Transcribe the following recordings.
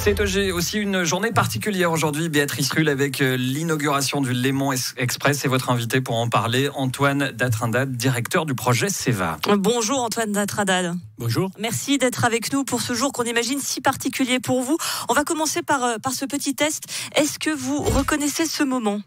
C'est aussi une journée particulière aujourd'hui, Béatrice Rulle, avec l'inauguration du Léman Express. Et votre invité pour en parler, Antoine Datrindade, directeur du projet SEVA. Bonjour Antoine Datrindade. Bonjour. Merci d'être avec nous pour ce jour qu'on imagine si particulier pour vous. On va commencer par ce petit test. Est-ce que vous reconnaissez ce moment ?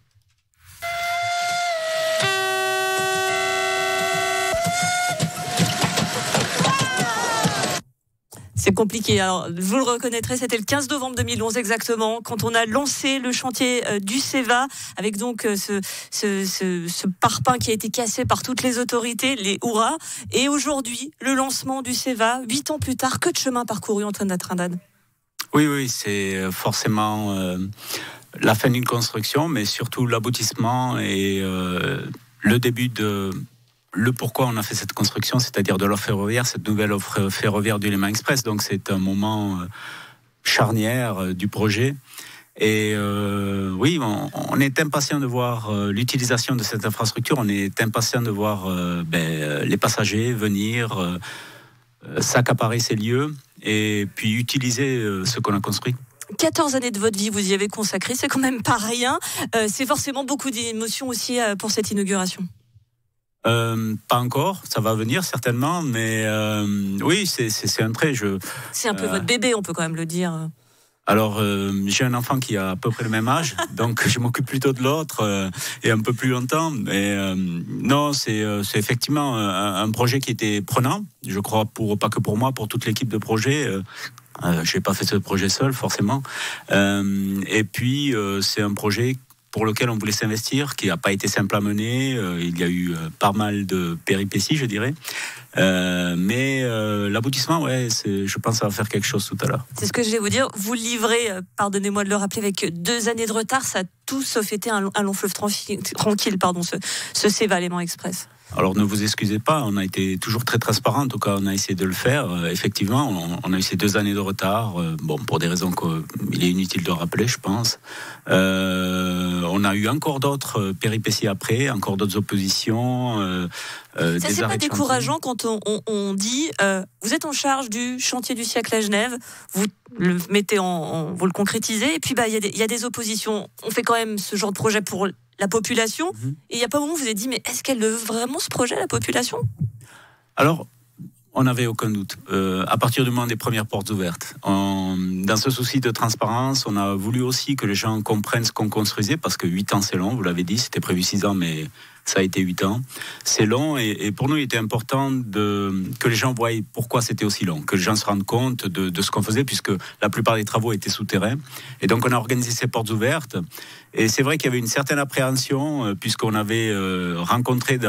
C'est compliqué. Alors, vous le reconnaîtrez, c'était le 15 novembre 2011 exactement, quand on a lancé le chantier du SEVA, avec donc ce parpaing qui a été cassé par toutes les autorités, les hurrahs. Et aujourd'hui, le lancement du SEVA, 8 ans plus tard, que de chemin parcouru, Antoine Datrindade. Oui, c'est forcément la fin d'une construction, mais surtout l'aboutissement et le début de... Le pourquoi on a fait cette construction, c'est-à-dire de l'offre ferroviaire, cette nouvelle offre ferroviaire du Léman Express. Donc c'est un moment charnière du projet. Et oui, on est impatient de voir l'utilisation de cette infrastructure. On est impatient de voir les passagers venir, s'accaparer ces lieux et puis utiliser ce qu'on a construit. 14 années de votre vie, vous y avez consacré, c'est quand même pas rien. C'est forcément beaucoup d'émotions aussi pour cette inauguration. Pas encore, ça va venir certainement, mais oui, c'est un trait. C'est un peu votre bébé, on peut quand même le dire. Alors, j'ai un enfant qui a à peu près le même âge, donc je m'occupe plutôt de l'autre et un peu plus longtemps. Mais non, c'est effectivement un projet qui était prenant, je crois, pas que pour moi, pour toute l'équipe de projet. Je n'ai pas fait ce projet seul, forcément. Et puis, c'est un projet pour lequel on voulait s'investir, qui n'a pas été simple à mener. Il y a eu pas mal de péripéties, je dirais. Mais l'aboutissement, je pense que ça va faire quelque chose tout à l'heure. C'est ce que je vais vous dire. Vous livrez, pardonnez-moi de le rappeler, avec 2 années de retard. Ça a tout sauf été un long fleuve tranquille, ce SEVA Léman Express. Alors ne vous excusez pas, on a été toujours très transparent, en tout cas on a essayé de le faire. Effectivement, on a eu ces 2 années de retard, pour des raisons qu'il est inutile de rappeler, je pense. On a eu encore d'autres péripéties après, encore d'autres oppositions. Ça, c'est pas décourageant quand on dit vous êtes en charge du chantier du siècle à Genève, vous le mettez vous le concrétisez, et puis il y a des oppositions. On fait quand même ce genre de projet pour la population, et il n'y a pas un moment où vous avez dit mais est-ce qu'elle veut vraiment ce projet, la population ? Alors, on n'avait aucun doute. À partir du moment des premières portes ouvertes, dans ce souci de transparence, on a voulu aussi que les gens comprennent ce qu'on construisait, parce que 8 ans c'est long, vous l'avez dit, c'était prévu 6 ans, mais ça a été 8 ans. C'est long, et pour nous il était important que les gens voient pourquoi c'était aussi long, que les gens se rendent compte de ce qu'on faisait, puisque la plupart des travaux étaient souterrains. Et donc on a organisé ces portes ouvertes, et c'est vrai qu'il y avait une certaine appréhension, puisqu'on avait rencontré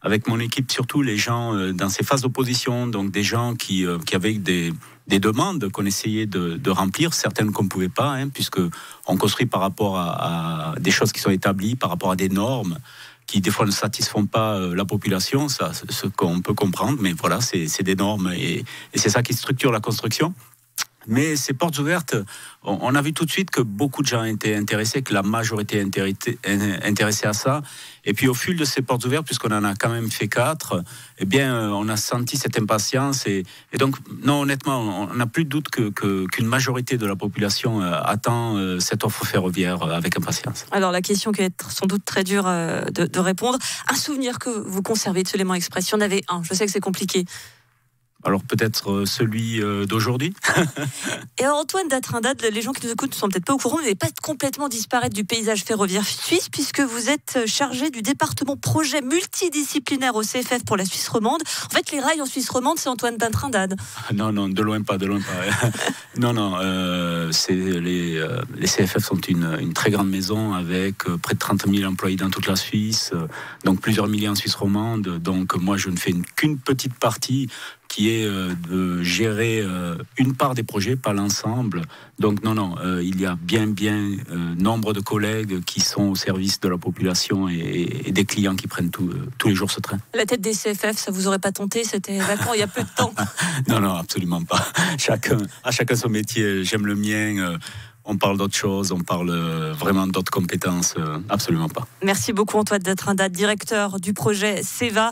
avec mon équipe, surtout les gens dans ces phases d'opposition, donc des gens qui avaient des demandes qu'on essayait de remplir, certaines qu'on ne pouvait pas, puisque on construit par rapport à des choses qui sont établies, par rapport à des normes qui des fois ne satisfont pas la population, ça, ce qu'on peut comprendre, mais voilà, c'est des normes et c'est ça qui structure la construction. Mais ces portes ouvertes, on a vu tout de suite que beaucoup de gens étaient intéressés, que la majorité était intéressée à ça. Et puis au fil de ces portes ouvertes, puisqu'on en a quand même fait 4, eh bien, on a senti cette impatience. Et donc, non, honnêtement, on n'a plus de doute qu'une majorité de la population attend cette offre ferroviaire avec impatience. Alors la question qui va être sans doute très dure de répondre, un souvenir que vous conservez de ce Léman Express, il y en avait un, je sais que c'est compliqué. Alors peut-être celui d'aujourd'hui. Et alors Antoine Datrindade, les gens qui nous écoutent ne sont peut-être pas au courant, vous n'allez pas complètement disparaître du paysage ferroviaire suisse, puisque vous êtes chargé du département projet multidisciplinaire au CFF pour la Suisse romande. En fait, les rails en Suisse romande, c'est Antoine Datrindade. Non, de loin pas. Non, les CFF sont une très grande maison avec près de 30 000 employés dans toute la Suisse, donc plusieurs milliers en Suisse romande. Donc moi, je ne fais qu'une petite partie, qui est de gérer une part des projets, pas l'ensemble. Donc non, il y a bien nombre de collègues qui sont au service de la population et des clients qui prennent tous les jours ce train. La tête des CFF, ça vous aurait pas tenté? C'était vacant il y a peu de temps. Non, absolument pas. À chacun son métier. J'aime le mien. On parle d'autre chose, on parle vraiment d'autres compétences, absolument pas. Merci beaucoup Antoine Datrindade, directeur du projet SEVA.